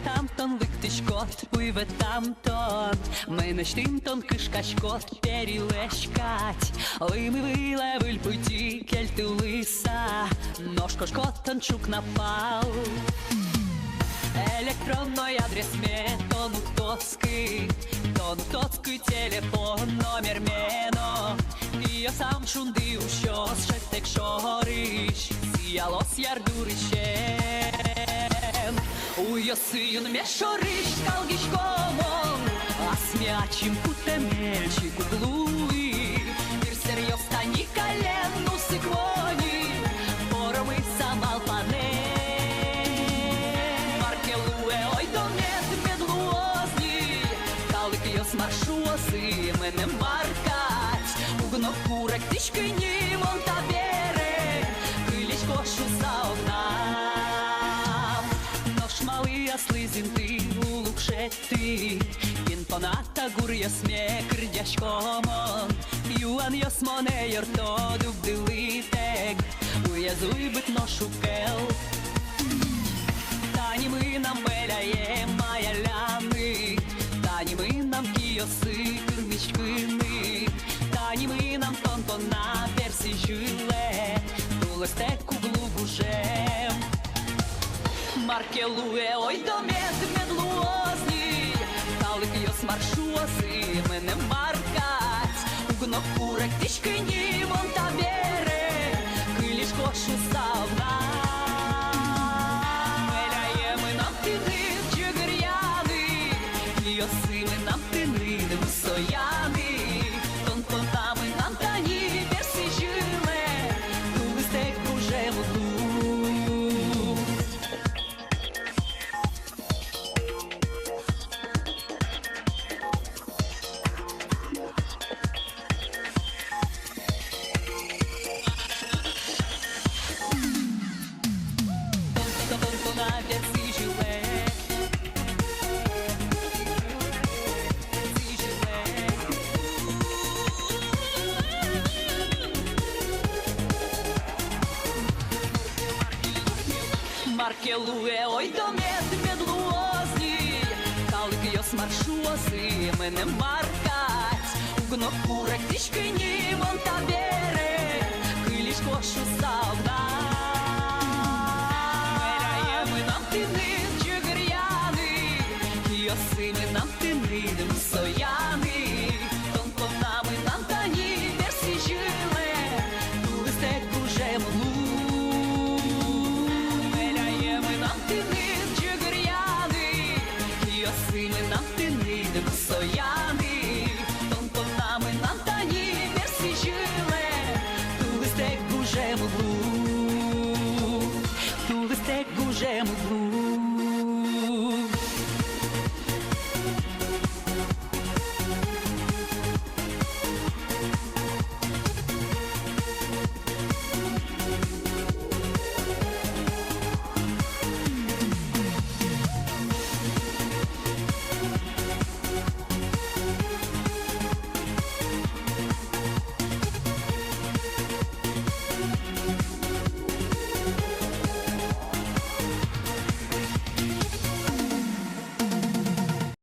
Тамтон виктишкот, уйве тамтон, мене штимтон кишкашкот перелешкать. Ой, ми вилевиль путі кельти лиса, ножко шкотон чук напал. Электронный адрес мне тонутовский телефон номер мено. І я сам шунди у щось, ще тек шориш, сіялос ярдурищем. Уясин мешориш калгишкомон, а смячим кутемельчи куглуи. Тир серьез тани колену сиквони, пороми самал пане. Маркелуе ой домет медлуозни, калык йос маршуосы мене маркать. Угно курек тишкини монтабере, кылич кошу сауна. Слизинти улукшети, він поната гур'я смекр дяшкомон. Юан йос моне йортодук дилитек, уязуй бит ношу кел. Тані ми нам беляє маялями, тані ми нам кіоси кирмічкини, тані ми нам тонтон на персі жиле, тулестек углу бужем. Маркелуе ой домет медлуозни, калык йос маршуосы мене маркать. Угно курек тишкини монтабере, кылиш кошу савна. Меляе мы нам тыны джигыряны, йосы мы нам тыны высояны. Тон-тон-та мы нам тани перси жиле, тулыстек уже муду. Маркелуе ой домет медлуозни, калык йос маршуосы мене маркать. Угно курек тишкини монтабере, кылиш кошу савна. Меляе мы нам тыны джигыряны, йосы мы нам тыны высояны. Тон-тона мы нам тани перси жиле, тулыстек уже млу. Йосими нам тини висояни, тон-тонами нам тані перси жиле, тулистек уже мглу, тулистек уже мглу.